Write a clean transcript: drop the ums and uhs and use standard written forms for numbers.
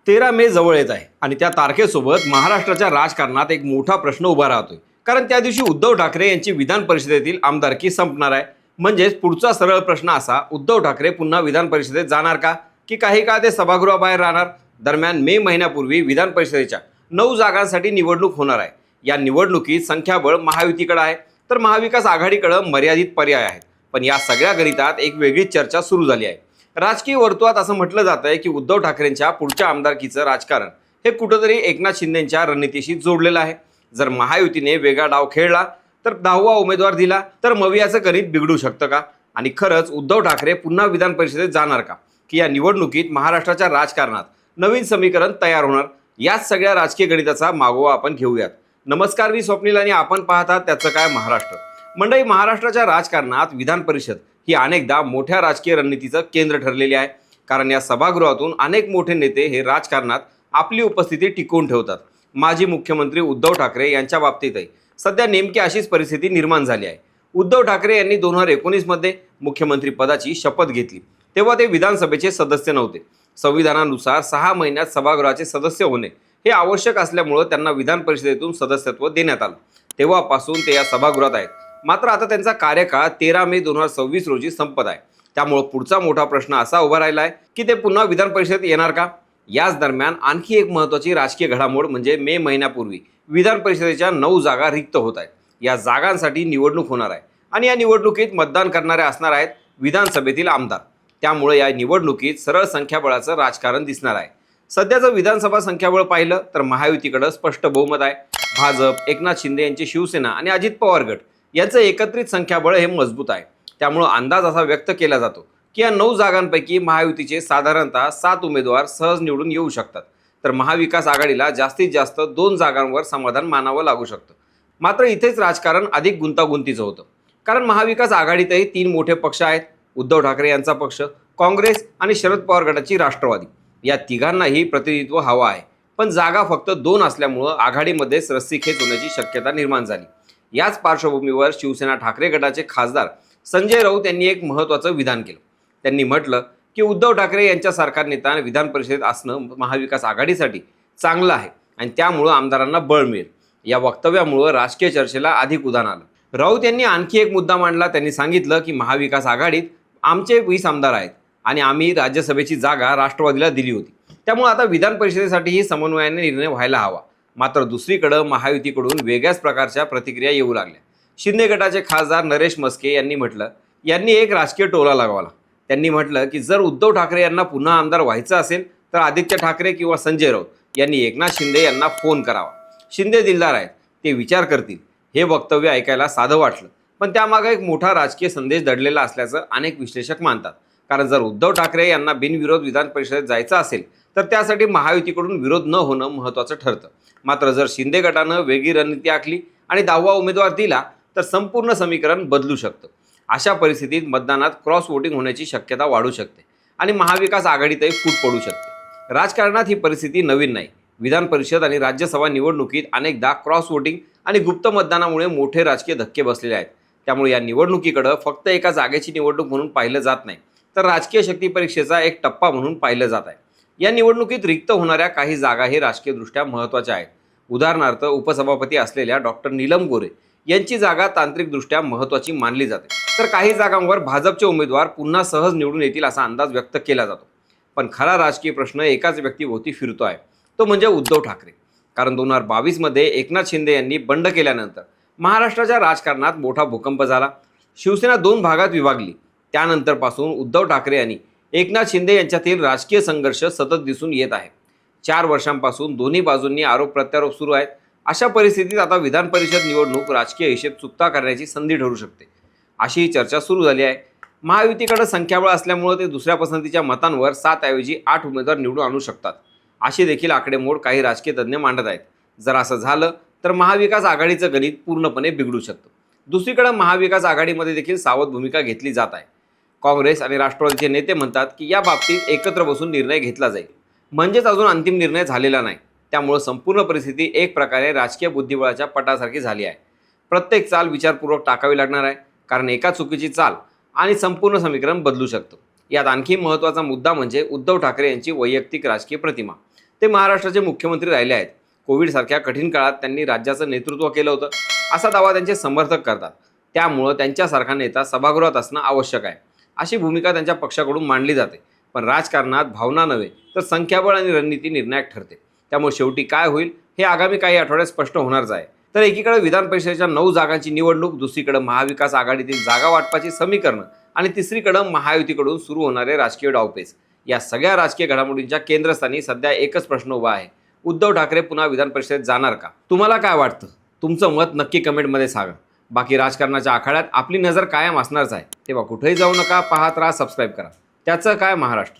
13 मे जवळ येत आहे आणि त्या तारखेसोबत महाराष्ट्राच्या राजकारणात एक मोठा प्रश्न उभा राहतोय. कारण त्या दिवशी उद्धव ठाकरे यांची विधान परिषदेतील आमदारकी संपणार आहे. म्हणजेच पुढचा सरळ प्रश्न असा, उद्धव ठाकरे पुन्हा विधान परिषदेत जाणार का, की काही काळ ते सभागृहाबाहेर राहणार. दरम्यान मे महिन्यापूर्वी विधान परिषदेच्या 9 जागांसाठी निवडणूक होणार आहे. या निवडणुकीत संख्याबळ महायुतीकडे आहे, तर महाविकास आघाडीकडे मर्यादित पर्याय आहेत. पण या सगळ्या गणितात एक वेगळीच चर्चा सुरू झाली आहे. राजकीय वर्तुळात असं म्हटलं जात आहे की उद्धव ठाकरेंच्या पुढच्या आमदारकीचं राजकारण हे कुठंतरी एकनाथ शिंदेच्या रणनीतीशी जोडलेलं आहे. जर महायुतीने वेगळा डाव खेळला, तर 10वा उमेदवार दिला, तर मवियाचं गणित बिघडू शकतं का? आणि खरंच उद्धव ठाकरे पुन्हा विधान परिषदेत जाणार का, की या निवडणुकीत महाराष्ट्राच्या राजकारणात नवीन समीकरण तयार होणार? याच सगळ्या राजकीय गणिताचा मागोवा आपण घेऊयात. नमस्कार, मी स्वप्नील आणि आपण पाहतात त्याचं काय महाराष्ट्र. मंडळी, महाराष्ट्राच्या राजकारणात विधान परिषद ही अनेकदा मोठ्या राजकीय रणनीतीचं केंद्र ठरलेली आहे. कारण या सभागृहातून अनेक मोठे नेते हे राजकारणात आपली उपस्थिती टिकवून ठेवतात. माजी मुख्यमंत्री उद्धव ठाकरे यांच्या बाबतीतही सध्या नेमकी अशीच परिस्थिती निर्माण झाली आहे. उद्धव ठाकरे यांनी 2019 मध्ये मुख्यमंत्री पदाची शपथ घेतली. तेव्हा ते विधानसभेचे सदस्य नव्हते. संविधानानुसार 6 महिन्यात सभागृहाचे सदस्य होणे हे आवश्यक असल्यामुळे त्यांना विधान परिषदेतून सदस्यत्व देण्यात आलं. तेव्हापासून ते या सभागृहात आहेत. मात्र आता त्यांचा कार्यकाळ 13 मे 2026 रोजी संपत आहे. त्यामुळे पुढचा मोठा प्रश्न असा उभा राहिला आहे की ते पुन्हा विधान परिषदेत येणार का? याच दरम्यान आणखी एक महत्त्वाची राजकीय घडामोड म्हणजे मे महिन्यापूर्वी विधान परिषदेच्या 9 जागा रिक्त होत आहेत. या जागांसाठी निवडणूक होणार आहे आणि या निवडणुकीत मतदान करणारे असणार आहेत विधानसभेतील आमदार. त्यामुळे या निवडणुकीत सरळ संख्याबळाचं राजकारण दिसणार आहे. सध्याचं विधानसभा संख्याबळ पाहिलं तर महायुतीकडे स्पष्ट बहुमत आहे. भाजप, एकनाथ शिंदे यांची शिवसेना आणि अजित पवार गट यांचं एकत्रित संख्याबळ हे मजबूत आहे. त्यामुळं अंदाज असा व्यक्त केला जातो की या 9 जागांपैकी महायुतीचे साधारणतः 7 उमेदवार सहज निवडून येऊ शकतात, तर महाविकास आघाडीला जास्तीत जास्त 2 जागांवर समाधान मानावं लागू शकतं. मात्र इथेच राजकारण अधिक गुंतागुंतीचं होतं. कारण महाविकास आघाडीतही 3 मोठे पक्ष आहेत. उद्धव ठाकरे यांचा पक्ष, काँग्रेस आणि शरद पवार गटाची राष्ट्रवादी. या तिघांनाही प्रतिनिधित्व हवं आहे. पण जागा फक्त 2 असल्यामुळं आघाडीमध्येच रस्सीखेच होण्याची शक्यता निर्माण झाली. याच पार्श्वभूमीवर शिवसेना ठाकरे गटाचे खासदार संजय राऊत यांनी एक महत्त्वाचं विधान केलं. त्यांनी म्हटलं की उद्धव ठाकरे यांच्यासारखा नेता विधान परिषदेत असणं महाविकास आघाडीसाठी चांगलं आहे आणि त्यामुळं आमदारांना बळ मिळेल. या वक्तव्यामुळं राजकीय चर्चेला अधिक उधाण आलं. राऊत यांनी आणखी एक मुद्दा मांडला. त्यांनी सांगितलं की महाविकास आघाडीत आमचे 20 आमदार आहेत आणि आम्ही राज्यसभेची जागा राष्ट्रवादीला दिली होती. त्यामुळे आता विधान परिषदेसाठीही समन्वयाने निर्णय व्हायला हवा. मात्र दुसरीकडे महायुतीकडून वेगळ्याच प्रकारच्या प्रतिक्रिया येऊ लागल्या. शिंदे गटाचे खासदार नरेश मस्के यांनी एक राजकीय टोला लगावला. त्यांनी म्हटलं की जर उद्धव ठाकरे यांना पुन्हा आमदार व्हायचं असेल तर आदित्य ठाकरे किंवा संजय राऊत यांनी एकनाथ शिंदे यांना फोन करावा. शिंदे दिलदार आहेत, ते विचार करतील. हे वक्तव्य ऐकायला साधं वाटलं, पण त्यामागे एक मोठा राजकीय संदेश दडलेला असल्याचं अनेक विश्लेषक मानतात. कारण जर उद्धव ठाकरे यांना बिनविरोध विधान परिषदेत जायचं असेल तर त्यासाठी महायुतीकडून विरोध न होणं महत्त्वाचं ठरतं. मात्र जर शिंदे गटानं वेगळी रणनीती आखली आणि 10वा उमेदवार दिला तर संपूर्ण समीकरण बदलू शकतं. अशा परिस्थितीत मतदानात क्रॉस वोटिंग होण्याची शक्यता वाढू शकते आणि महाविकास आघाडीतही फूट पडू शकते. राजकारणात ही परिस्थिती नवीन नाही. विधान परिषद आणि राज्यसभा निवडणुकीत अनेकदा क्रॉस वोटिंग आणि गुप्त मतदानामुळे मोठे राजकीय धक्के बसलेले आहेत. त्यामुळे या निवडणुकीकडे फक्त एका जागेची निवडणूक म्हणून पाहिलं जात नाही, तर राजकीय शक्ती परीक्षेचा एक टप्पा म्हणून पाहिलं जात आहे. या निवडणुकीत रिक्त होणाऱ्या काही जागा हे राजकीयदृष्ट्या महत्त्वाच्या आहेत. उदाहरणार्थ उपसभापती असलेल्या डॉक्टर नीलम गोरे यांची जागा तांत्रिकदृष्ट्या महत्त्वाची मानली जाते. तर काही जागांवर भाजपचे उमेदवार पुन्हा सहज निवडून येतील असा अंदाज व्यक्त केला जातो. पण खरा राजकीय प्रश्न एकाच व्यक्तीभोवती फिरतो आहे, तो म्हणजे उद्धव ठाकरे. कारण 2022 मध्ये एकनाथ शिंदे यांनी बंड केल्यानंतर महाराष्ट्राच्या राजकारणात मोठा भूकंप झाला. शिवसेना 2 भागात विभागली. त्यानंतरपासून उद्धव ठाकरे यांनी एकनाथ शिंदे यांच्यातील राजकीय संघर्ष सतत दिसून येत आहे. 4 वर्षांपासून दोन्ही बाजूंनी आरोप प्रत्यारोप सुरू आहेत. अशा परिस्थितीत आता विधान परिषद निवडणूक राजकीय हिशेब चुकता करण्याची संधी ठरू शकते, अशी चर्चा सुरू झाली आहे. महायुतीकडे संख्याबळ असल्यामुळे ते दुसऱ्या पसंतीच्या मतांवर 7 ऐवजी 8 उमेदवार निवडून आणू शकतात, अशी देखील आकडेमोड काही राजकीय तज्ज्ञ मांडत आहेत. जर असं झालं तर महाविकास आघाडीचं गणित पूर्णपणे बिघडू शकतं. दुसरीकडे महाविकास आघाडीमध्ये देखील सावध भूमिका घेतली जात आहे. काँग्रेस आणि राष्ट्रवादीचे नेते म्हणतात की या बाबतीत एकत्र बसून निर्णय घेतला जाईल. म्हणजेच अजून अंतिम निर्णय झालेला नाही. त्यामुळे संपूर्ण परिस्थिती एक प्रकारे राजकीय बुद्धिबळाच्या पटासारखी झाली आहे. प्रत्येक चाल विचारपूर्वक टाकावी लागणार आहे, कारण एका चुकीची चाल आणि संपूर्ण समीकरण बदलू शकतं. यात आणखी महत्त्वाचा मुद्दा म्हणजे उद्धव ठाकरे यांची वैयक्तिक राजकीय प्रतिमा. ते महाराष्ट्राचे मुख्यमंत्री राहिले आहेत. कोविडसारख्या कठीण काळात त्यांनी राज्याचं नेतृत्व केलं होतं, असा दावा त्यांचे समर्थक करतात. त्यामुळं त्यांच्यासारखा नेता सभागृहात असणं आवश्यक आहे, अशी भूमिका त्यांच्या पक्षाकडून मांडली जाते. पण राजकारणात भावना नव्हे तर संख्याबळ आणि रणनीती निर्णायक ठरते. त्यामुळे शेवटी काय होईल हे आगामी काही आठवड्यात स्पष्ट होणारच आहे. तर एकीकडे विधान परिषदेच्या 9 जागांची निवडणूक, दुसरीकडे महाविकास आघाडीतील जागा वाटपाची समीकरणं आणि तिसरीकडे महायुतीकडून सुरू होणारे राजकीय डावपेच. या सगळ्या राजकीय घडामोडींच्या केंद्रस्थानी सध्या एकच प्रश्न उभा आहे: उद्धव ठाकरे पुन्हा विधान परिषदेत जाणार का? तुम्हाला काय वाटतं? तुमचं मत नक्की कमेंटमध्ये सांगा. बाकी राजकारणाच्या आखाड्यात आपली नजर कायम असणारच आहे. तेव्हा कुठेही जाऊ नका, पाहत राहा, सबस्क्राईब करा. त्याचं काय महाराष्ट्र.